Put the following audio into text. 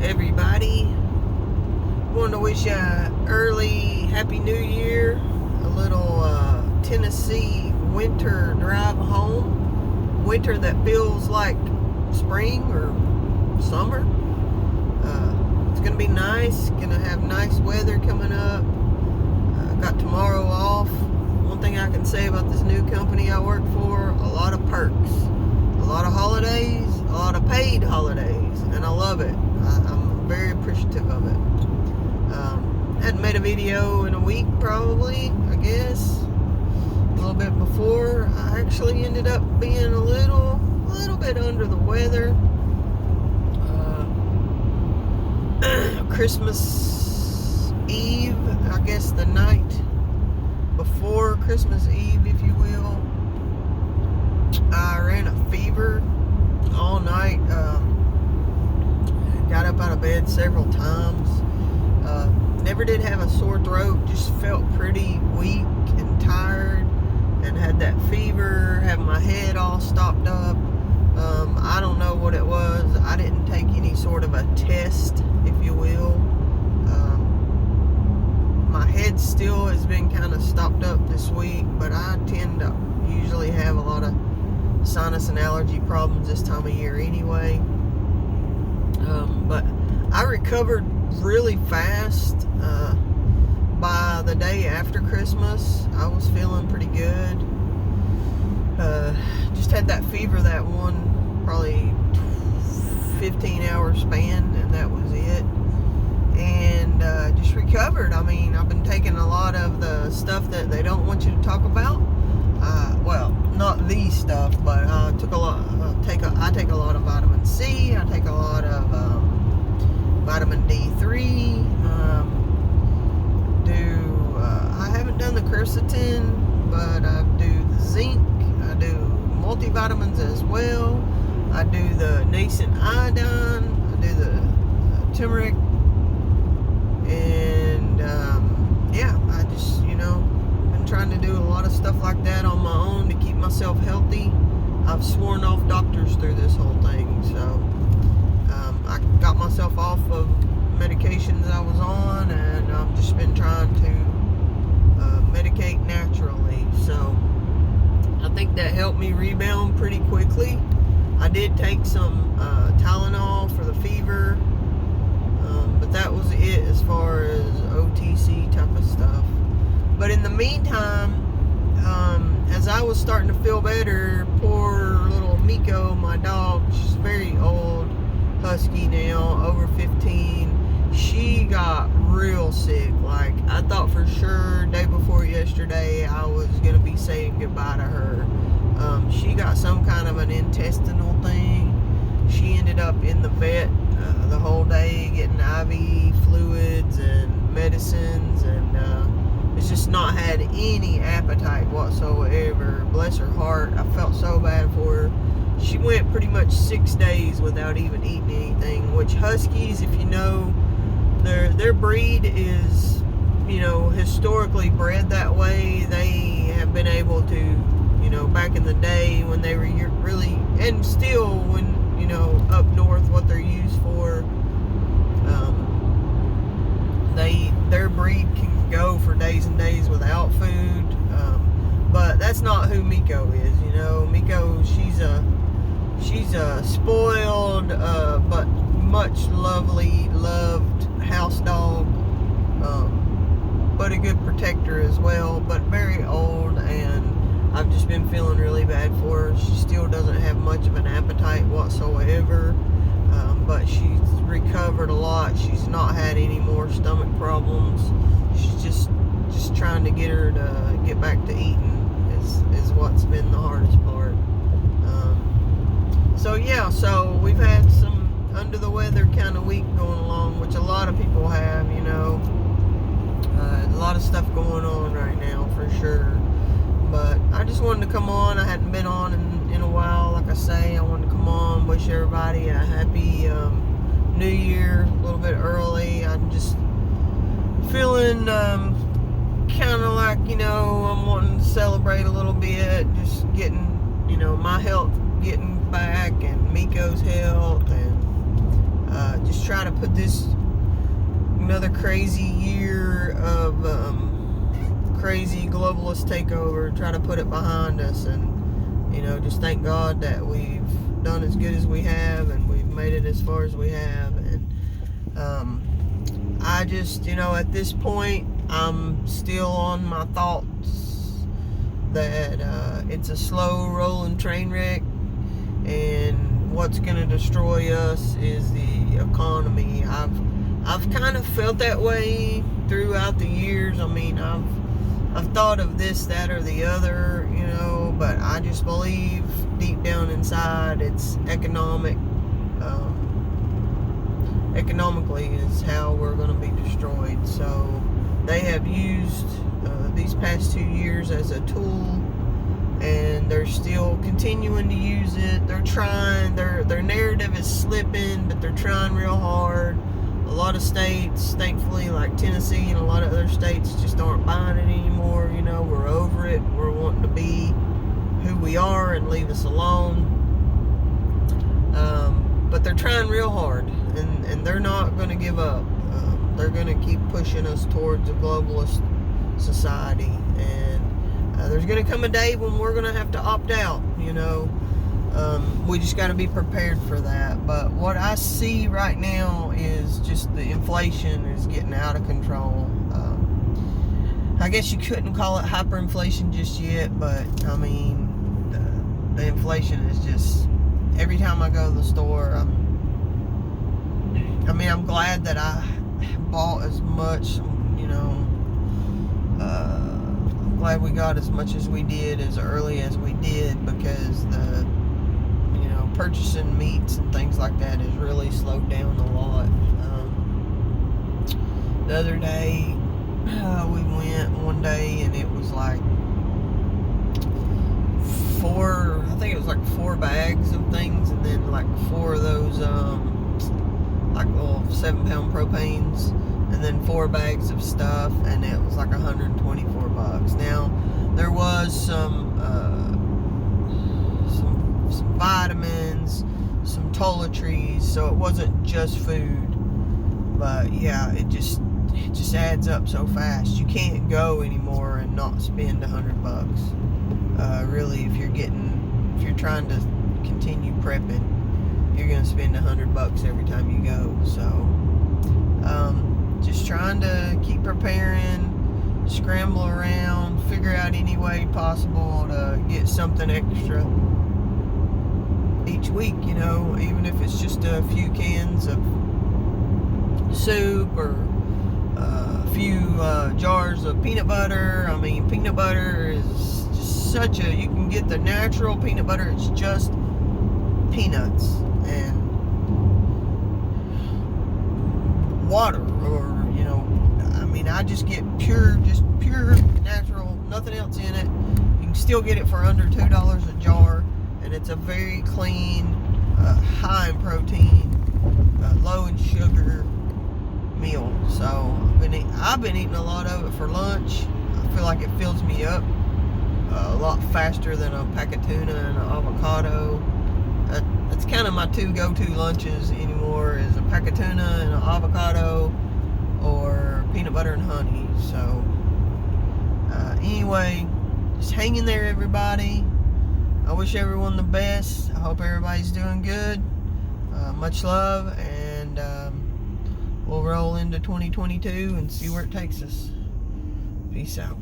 everybody. Want to wish you an early Happy New Year. A little Tennessee winter drive home. Winter that feels like spring or summer. It's going to be nice. Going to have nice weather coming up. Got tomorrow off. One thing I can say about this new company I work for, a lot of perks. A lot of holidays, a lot of paid holidays, and I love it. I'm very appreciative of it. Hadn't made a video in a week probably, I guess. A little bit before. I actually ended up being a little bit under the weather. Christmas Eve, I guess the night before Christmas Eve, if you will, I ran a fever all night. Got up out of bed several times. Never did have a sore throat, just felt pretty weak and tired, and had that fever, had my head all stopped up. I don't know what it was. I didn't take any sort of a test, if you will. My head still has been kind of stopped up this week, but I tend to usually have a lot of sinus and allergy problems this time of year anyway. But I recovered really fast. By the day after Christmas, I was feeling pretty good. Just had that fever that one probably 15-hour span, and that was it. And just recovered. I mean, I've been taking a lot of the stuff that they don't want you to talk about. Well, not the stuff, but I take a lot of vitamin C. I take a lot of vitamin D3. I haven't done the quercetin, but I do the zinc. I do multivitamins as well. I do the nascent iodine. I do the turmeric. And yeah, I just, been trying to do a lot of stuff like that on my own to keep myself healthy. I've sworn off doctors through this whole thing, so I got myself off of medications I was on, and I've just been trying to medicate naturally. So I think that helped me rebound pretty quickly. I did take some Tylenol for the fever, but that was it as far as OTC type of stuff. But in the meantime, as I was starting to feel better, poor little Miko, my dog, she's very old, husky now, over 15, she got real sick. Like, I thought for sure day before yesterday I was going to be saying goodbye to her. She got some kind of an intestinal thing. She ended up in the vet the whole day getting IV fluids and medicines, and it's just not had any appetite whatsoever. Bless her heart. I felt so bad for her. She went pretty much 6 days without even eating anything, which huskies, if you know, their breed is, historically bred that way. They have been able to, back in the day when they were really, and still when, up north, what they're used for, their breed can go for days and days without food. But that's not who Miko is. Miko, she's a spoiled, but much loved house dog, but a good protector as well, but very old, and I've just been feeling really bad for her. She still doesn't have much of an appetite whatsoever, but she's recovered a lot. She's not had any more stomach problems. She's just trying to get her to get back to eating is what's been the hardest part. So we've had some under the weather kind of week going along, which a lot of people have, a lot of stuff going on right now for sure. But I just wanted to come on. I hadn't been on in a while. Like I say, I wanted to come on, wish everybody a happy New Year, a little bit early. I'm just feeling kind of like, I'm wanting to celebrate a little bit, just getting, my health getting back, and Miko's health, and just try to put this another crazy year of crazy globalist takeover, try to put it behind us, and just thank God that we've done as good as we have, and we've made it as far as we have. And I just, at this point, I'm still on my thoughts that it's a slow rolling train wreck, and what's going to destroy us is the economy. I've kind of felt that way throughout the years. I mean, I've thought of this, that, or the other, but I just believe deep down inside it's economically is how we're going to be destroyed. So they have used these past 2 years as a tool, and they're still continuing to use it. They're trying, their narrative is slipping, but they're trying real hard. A lot of states, thankfully, like Tennessee and a lot of other states, just aren't buying it anymore. We're over it. We're wanting to be who we are and leave us alone. But they're trying real hard, and they're not going to give up. They're going to keep pushing us towards a globalist society, and there's going to come a day when we're going to have to opt out. We just got to be prepared for that. But what I see right now is just the inflation is getting out of control. I guess you couldn't call it hyperinflation just yet, but I mean, the inflation is just, every time I go to the store, I'm glad that I bought as much, I'm glad we got as much as we did as early as we did, because the purchasing meats and things like that has really slowed down a lot. The other day, we went one day, and it was like 4 bags of things, and then like 4 of those like little 7-pound propanes, and then 4 bags of stuff, and it was like $124. Now there was some vitamins, some toiletries, so it wasn't just food. But yeah, it just adds up so fast. You can't go anymore and not spend $100. Really, if you're trying to continue prepping, you're gonna spend $100 every time you go. So just trying to keep preparing, scramble around, figure out any way possible to get something extra each week, even if it's just a few cans of soup or a few jars of peanut butter. I mean, peanut butter is just you can get the natural peanut butter. It's just peanuts and water, or I just get pure natural, nothing else in it. You can still get it for under $2 a jar, and it's a very clean, high in protein, low in sugar meal. So I've been eating a lot of it for lunch. I feel like it fills me up a lot faster than a pack of tuna and an avocado. That's kind of my 2 go-to lunches anymore, is a pack of tuna and an avocado, or peanut butter and honey. So anyway, just hang in there, everybody. I wish everyone the best. I hope everybody's doing good. Much love, and we'll roll into 2022 and see where it takes us. Peace out.